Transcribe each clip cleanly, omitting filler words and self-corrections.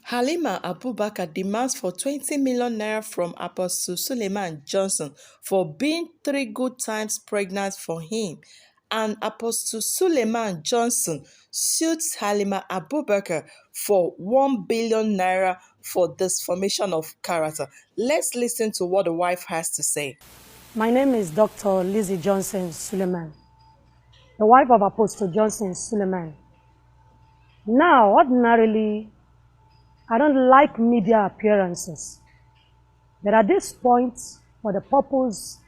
Halima Abubakar demands for 20 million naira from Apostle Suleman Johnson for being 3 good times pregnant for him, and Apostle Suleman Johnson sues Halima Abubakar for 1 billion naira for disformation of character. Let's listen to what the wife has to say. My name is Dr. Johnson Suleman, the wife of Apostle Johnson Suleman. Now, ordinarily, I don't like media appearances, but at this point, for the purpose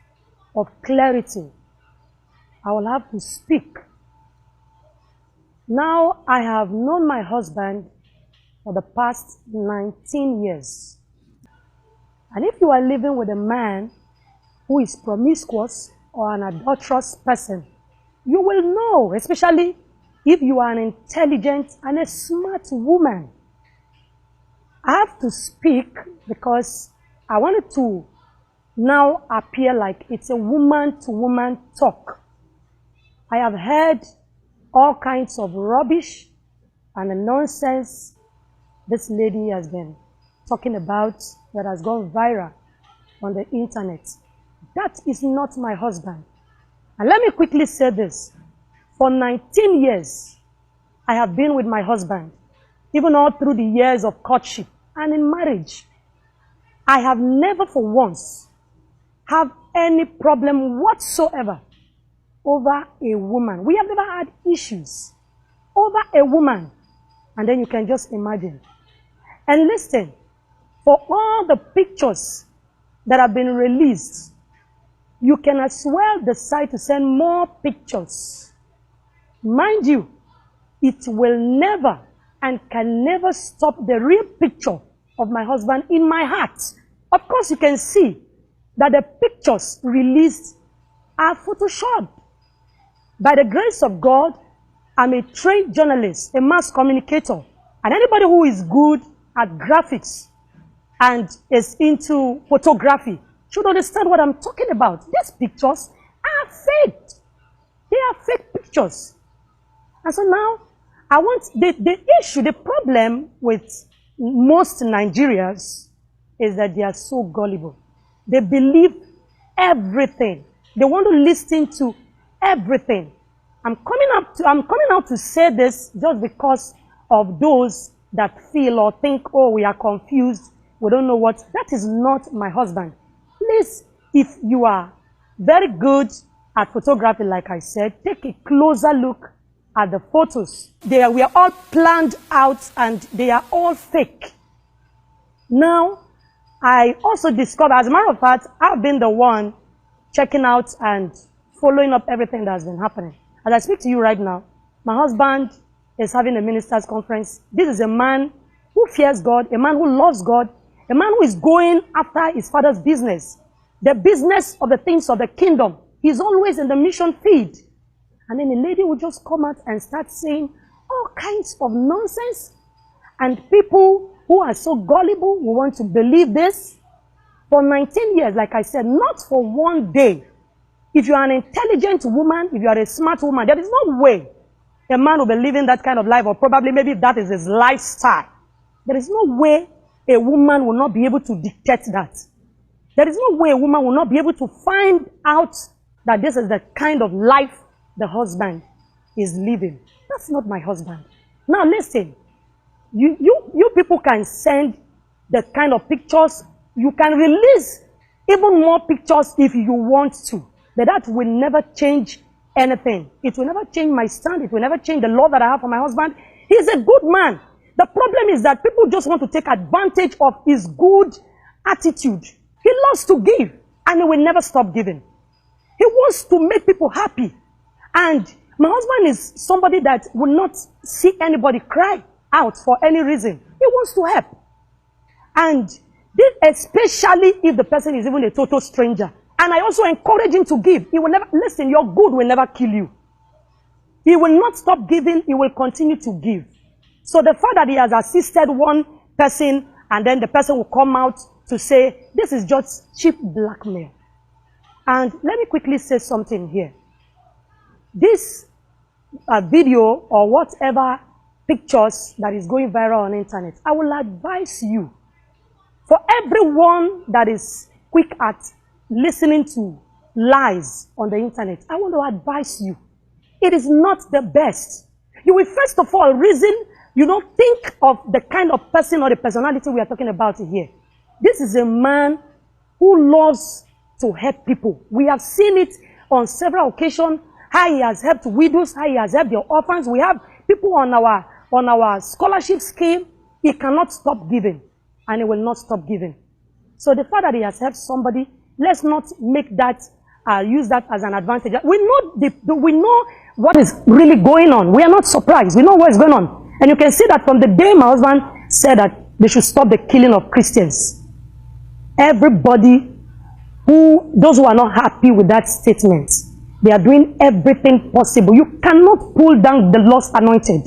of clarity, I will have to speak. Now, I have known my husband for the past 19 years. And if you are living with a man who is promiscuous or an adulterous person, you will know, especially if you are an intelligent and a smart woman. I have to speak because I wanted to now appear like it's a woman-to-woman talk. I have heard all kinds of rubbish and the nonsense this lady has been talking about that has gone viral on the internet. That is not my husband. And let me quickly say this. For 19 years, I have been with my husband, even all through the years of courtship and in marriage. I have never for once have any problem whatsoever over a woman. We have never had issues over a woman. And then you can just imagine. And listen, for all the pictures that have been released, you can as well decide to send more pictures. Mind you, it will never and can never stop the real picture of my husband in my heart. Of course, you can see that the pictures released are photoshopped. By the grace of God, I'm a trained journalist, a mass communicator, and anybody who is good at graphics and is into photography should understand what I'm talking about. These pictures are fake. They are fake pictures. And so now, I want the problem with most Nigerians is that they are so gullible. They believe everything. They want to listen to everything. I'm coming out to say this just because of those that feel or think, oh, we are confused, we don't know what. That is not my husband. Please, if you are very good at photography, like I said, take a closer look at the photos. We are all planned out and they are all fake. Now, I also discovered, as a matter of fact, I've been the one checking out and following up everything that has been happening. As I speak to you right now, my husband is having a minister's conference. This is a man who fears God, a man who loves God, a man who is going after his father's business, the business of the things of the kingdom. He's always in the mission field. And then a lady will just come out and start saying all kinds of nonsense. And people who are so gullible will want to believe this. For 19 years, like I said, not for one day. If you are an intelligent woman, if you are a smart woman, there is no way a man will be living that kind of life, or probably maybe that is his lifestyle. There is no way a woman will not be able to dictate that. There is no way a woman will not be able to find out that this is the kind of life the husband is living. That's not my husband. Now listen, you people can send the kind of pictures. You can release even more pictures if you want to. But that will never change anything. It will never change my stand. It will never change the love that I have for my husband. He's a good man. The problem is that people just want to take advantage of his good attitude. He loves to give, and he will never stop giving. He wants to make people happy. And my husband is somebody that will not see anybody cry out for any reason. He wants to help. And this, especially if the person is even a total stranger. And I also encourage him to give. He will never, listen, your good will never kill you. He will not stop giving. He will continue to give. So the fact that he has assisted one person and then the person will come out to say, this is just cheap blackmail. And let me quickly say something here. This video or whatever pictures that is going viral on internet, I will advise you, for everyone that is quick at listening to lies on the internet, I want to advise you, it is not the best. You will first of all reason, think of the kind of person or the personality we are talking about here. This is a man who loves to help people. We have seen it on several occasions, how he has helped widows, how he has helped the orphans. We have people on our scholarship scheme. He cannot stop giving, and he will not stop giving. So the fact that he has helped somebody, let's not make that use that as an advantage. We know what is really going on. We are not surprised. We know what is going on. And you can see that from the day my husband said that they should stop the killing of Christians. Everybody those who are not happy with that statement, they are doing everything possible. You cannot pull down the lost anointed.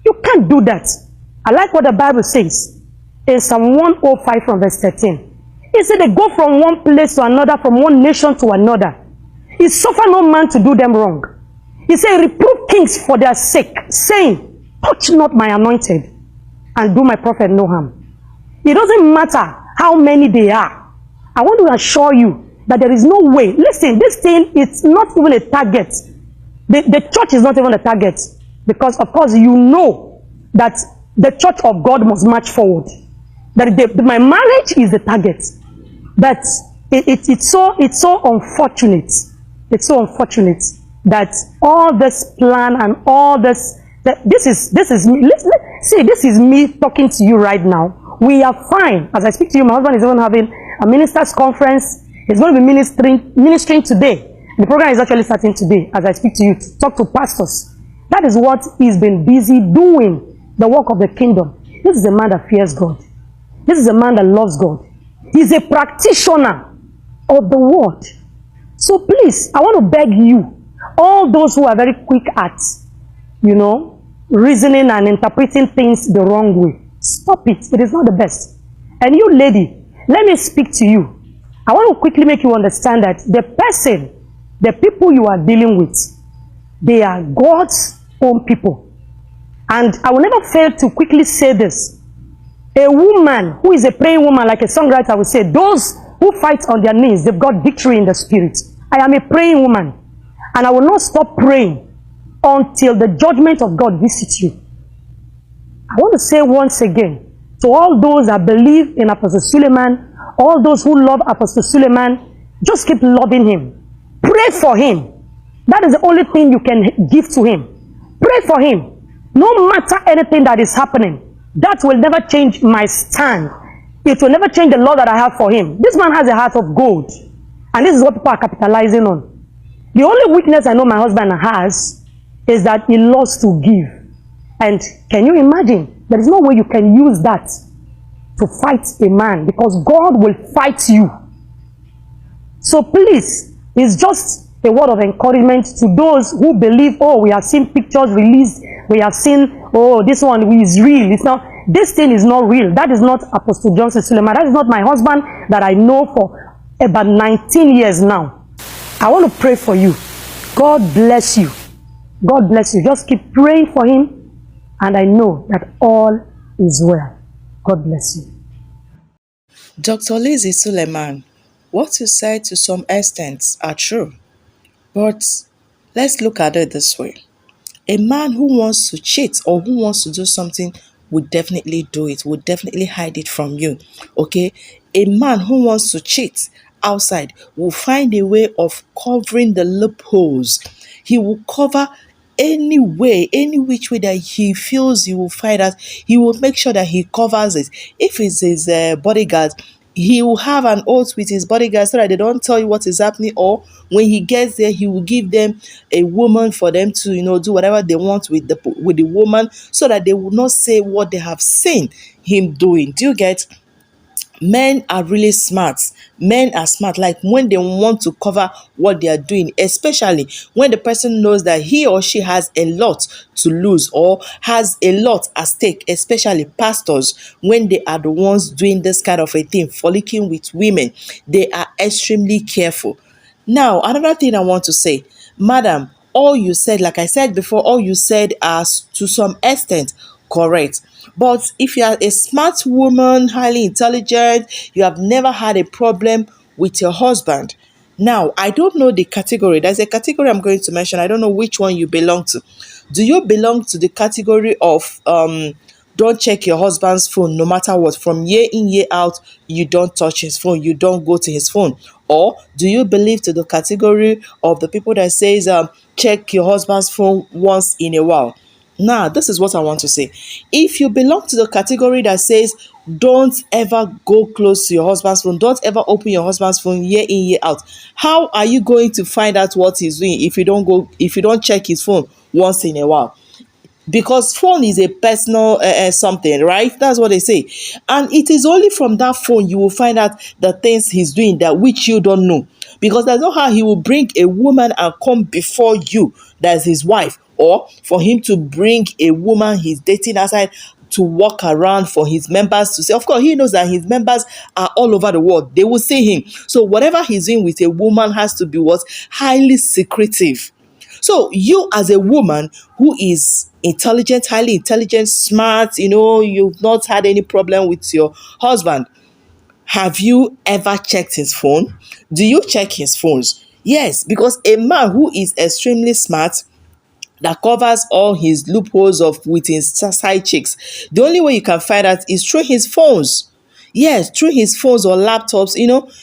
You can't do that. I like what the Bible says in Psalm 105 from verse 13. He said they go from one place to another, from one nation to another. He suffer no man to do them wrong. He said, reprove kings for their sake, saying, touch not my anointed, and do my prophet no harm. It doesn't matter how many they are. I want to assure you that there is no way. Listen, this thing is not even a target. The church is not even a target. Because, of course, you know that the church of God must march forward. That my marriage is the target. But it's so unfortunate. It's so unfortunate that all this plan and all this, this is me. See, this is me talking to you right now. We are fine. As I speak to you, my husband is even having a ministers' conference. He's going to be ministering today. The program is actually starting today as I speak to you, to talk to pastors. That is what he's been busy doing, the work of the kingdom. This is a man that fears God. This is a man that loves God. He's a practitioner of the word. So please, I want to beg you, all those who are very quick at, reasoning and interpreting things the wrong way, stop it. It is not the best. And you lady, let me speak to you. I want to quickly make you understand that the people you are dealing with, they are God's own people. And I will never fail to quickly say this. A woman who is a praying woman, like a songwriter would say, those who fight on their knees, they've got victory in the spirit. I am a praying woman, and I will not stop praying until the judgment of God visits you. I want to say once again, to all those that believe in Apostle Suleman, all those who love Apostle Suleman, just keep loving him. Pray for him. That is the only thing you can give to him. Pray for him. No matter anything that is happening, that will never change my stand. It will never change the love that I have for him. This man has a heart of gold. And this is what people are capitalizing on. The only weakness I know my husband has is that he loves to give. And can you imagine? There is no way you can use that to fight a man, because God will fight you. So please, it's just a word of encouragement to those who believe, oh, we have seen pictures released, we have seen, oh, this one is real. It's not, this thing is not real. That is not Apostle Johnson Suleman. That is not my husband that I know for about 19 years now. I want to pray for you. God bless you. God bless you. Just keep praying for him, and I know that all is well. God bless you. Dr. Lizzie Suleman, what you said to some extent are true. But let's look at it this way. A man who wants to cheat or who wants to do something would definitely do it, would definitely hide it from you. Okay? A man who wants to cheat outside will find a way of covering the loopholes. He will cover any way, any which way that he feels he will find out, he will make sure that he covers it. If it's his bodyguard, he will have an oath with his bodyguard so that they don't tell you what is happening, or when he gets there, he will give them a woman for them to, do whatever they want with the woman, so that they will not say what they have seen him doing. Do you get? Men are really smart. Men are smart, like when they want to cover what they are doing, especially when the person knows that he or she has a lot to lose or has a lot at stake, especially pastors, when they are the ones doing this kind of a thing, frolicking with women. They are extremely careful. Now, another thing I want to say, madam, all you said, like I said before, all you said as to some extent correct. But if you are a smart woman, highly intelligent, you have never had a problem with your husband. Now, I don't know the category. There's a category I'm going to mention. I don't know which one you belong to. Do you belong to the category of don't check your husband's phone no matter what? From year in, year out, you don't touch his phone, you don't go to his phone. Or do you believe to the category of the people that says check your husband's phone once in a while? Now, this is what I want to say. If you belong to the category that says don't ever go close to your husband's phone, don't ever open your husband's phone year in, year out, how are you going to find out what he's doing if you don't check his phone once in a while? Because phone is a personal something, right? That's what they say. And it is only from that phone you will find out the things he's doing that which you don't know. Because there's no how he will bring a woman and come before you, that's his wife, or for him to bring a woman he's dating outside to walk around for his members to see. Of course, he knows that his members are all over the world. They will see him. So whatever he's doing with a woman has to be what? Highly secretive. So you as a woman who is intelligent, highly intelligent, smart, you've not had any problem with your husband. Have you ever checked his phone? Do you check his phones? Yes, because a man who is extremely smart, that covers all his loopholes of with his side chicks, the only way you can find out is through his phones. Yes, through his phones or laptops,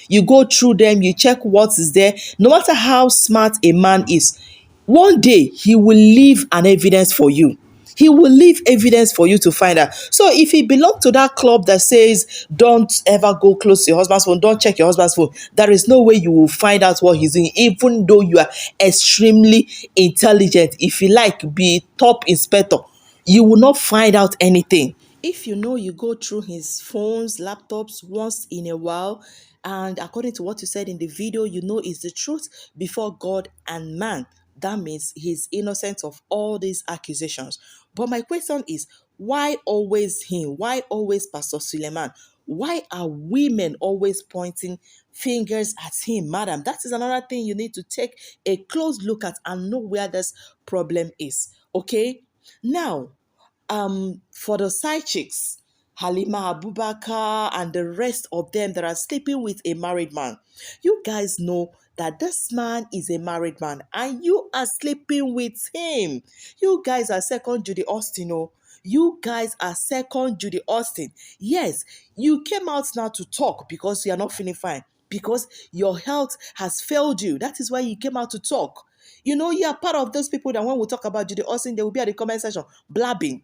you go through them, you check what is there. No matter how smart a man is, one day he will leave an evidence for you. He will leave evidence for you to find out. So if he belongs to that club that says don't ever go close to your husband's phone, don't check your husband's phone, there is no way you will find out what he's doing, even though you are extremely intelligent. If you like, be top inspector, you will not find out anything. If you go through his phones, laptops once in a while, and according to what you said in the video, is the truth before God and man, that means he's innocent of all these accusations. But my question is, why always him? Why always Pastor Suleman? Why are women always pointing fingers at him, madam? That is another thing you need to take a close look at and know where this problem is. Okay? Now, for the side chicks, Halima Abubakar and the rest of them that are sleeping with a married man, you guys know that this man is a married man and you are sleeping with him. You guys are second Judy Austin. Oh. You guys are second Judy Austin. Yes, you came out now to talk because you are not feeling fine, because your health has failed you. That is why you came out to talk. You are part of those people that when we talk about Judy Austin, they will be at the comment section blabbing.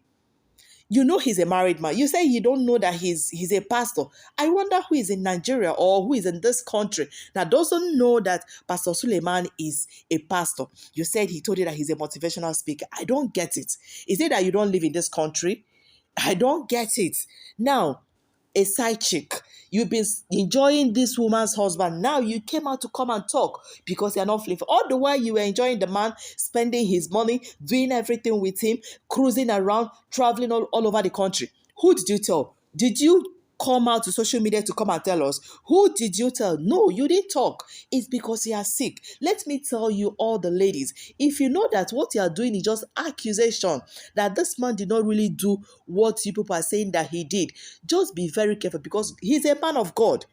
He's a married man. You say you don't know that he's a pastor. I wonder who is in Nigeria or who is in this country that doesn't know that Pastor Suleman is a pastor. You said he told you that he's a motivational speaker. I don't get it. Is it that you don't live in this country? I don't get it. Now, a side chick. You've been enjoying this woman's husband. Now you came out to come and talk because you're not feeling. All the while you were enjoying the man, spending his money, doing everything with him, cruising around, traveling all over the country. Who did you tell? Did you come out to social media to come and tell us? Who did you tell? No, you didn't talk. It's because you are sick. Let me tell you, all the ladies, if you know that what you are doing is just accusation, that this man did not really do what you people are saying that he did, just be very careful because he's a man of God.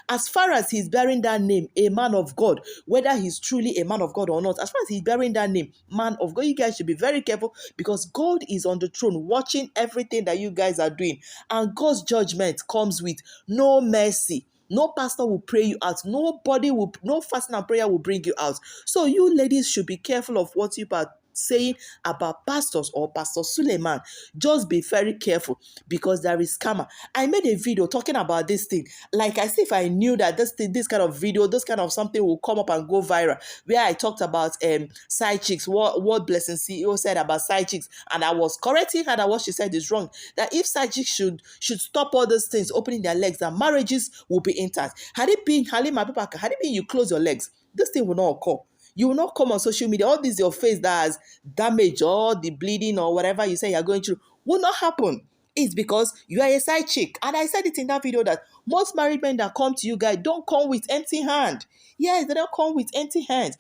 As far as he's bearing that name, a man of God, whether he's truly a man of God or not, as far as he's bearing that name, man of God, you guys should be very careful because God is on the throne watching everything that you guys are doing. And God's judgment comes with no mercy. No pastor will pray you out. No fasting and prayer will bring you out. So you ladies should be careful of what you are saying about pastors or Pastor Suleman. Just be very careful because there is scammer. I made a video talking about this thing. Like as if I knew that this kind of video, this kind of something will come up and go viral. Where I talked about side chicks, what Blessing CEO said about side chicks, and I was correcting her that what she said is wrong. That if side chicks should stop all those things, opening their legs, that marriages will be intact. Had it been Halima Abubakar, had it been you close your legs, this thing will not occur. You will not come on social media. All this your face that has damage or the bleeding or whatever you say you're going through will not happen. It's because you are a side chick. And I said it in that video that most married men that come to you guys don't come with empty hand. Yes, they don't come with empty hands.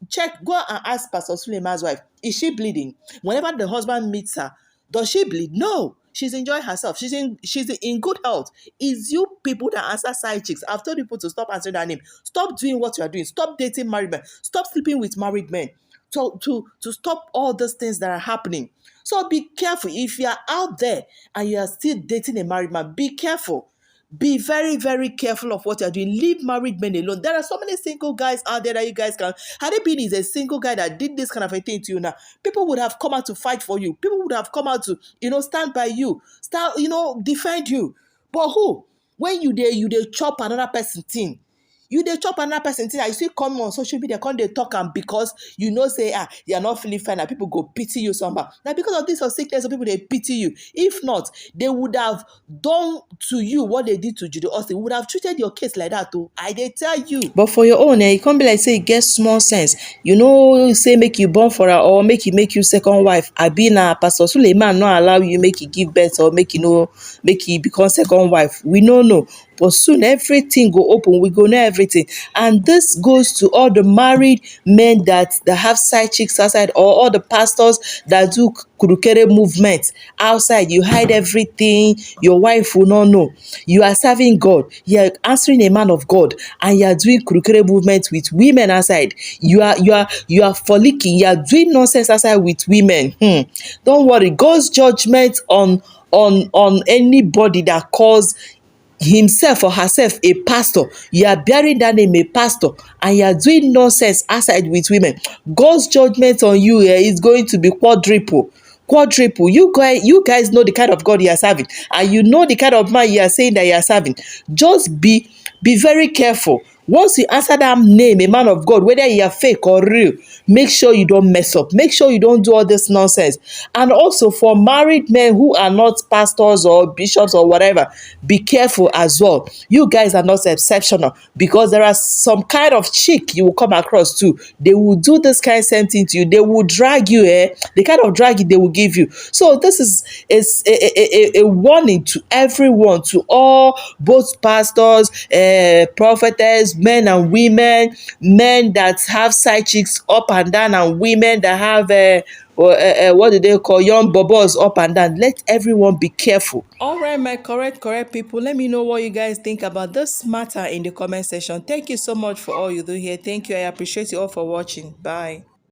check, go and ask Pastor Suleman's wife, is she bleeding? Whenever the husband meets her, does she bleed? No. She's enjoying herself. She's in good health. It's you people that answer side chicks. I've told people to stop answering that name. Stop doing what you are doing. Stop dating married men. Stop sleeping with married men. To stop all those things that are happening. So be careful. If you are out there and you are still dating a married man, be careful. Be very, very careful of what you're doing. Leave married men alone. There are so many single guys out there that you guys can. Had it been is a single guy that did this kind of a thing to you now, people would have come out to fight for you. People would have come out to, stand by you, defend you. But who? When you they chop another person thing. You dey chop another person thing, and you still come on social media, come dey talk am because say you are not feeling fine and people go pity you somehow. Na because of this your sickness, so people dey pity you. If not, they would have done to you what they did to Judy Austin. Would have treated your case like that too. I dey tell you. But for your own, e come be like say you get small sense. Say make you born for her or make you second wife. Abi na Pastor Suleman no allow you make you give birth or make you become second wife. We no know. But soon everything go open. We go know everything. And this goes to all the married men that have side chicks outside, or all the pastors that do kurukere movement outside. You hide everything. Your wife will not know. You are serving God. You are answering a man of God, and you are doing kurukere movement with women outside. You are fornicking. You are doing nonsense outside with women. Don't worry. God's judgment on anybody that calls himself or herself a pastor. You are bearing that name, a pastor, and you are doing nonsense outside with women. God's judgment on you is going to be quadruple. You guys know the kind of God you are serving, and you know the kind of man you are saying that you are serving. Just be very careful. Once you answer that name, a man of God, whether you are fake or real, make sure you don't mess up. Make sure you don't do all this nonsense. And also for married men who are not pastors or bishops or whatever, be careful as well. You guys are not exceptional, because there are some kind of chick you will come across too. They will do this kind of same thing to you. They will drag you, the kind of dragging they will give you. So this is a warning to everyone, to all, both pastors, prophetess, men and women, men that have side chicks up and down, and women that have what do they call, young bobos up and down. Let everyone be careful. All right, my correct people, let me know what you guys think about this matter in the comment section. Thank you so much for all you do here. Thank you. I appreciate you all for watching. Bye.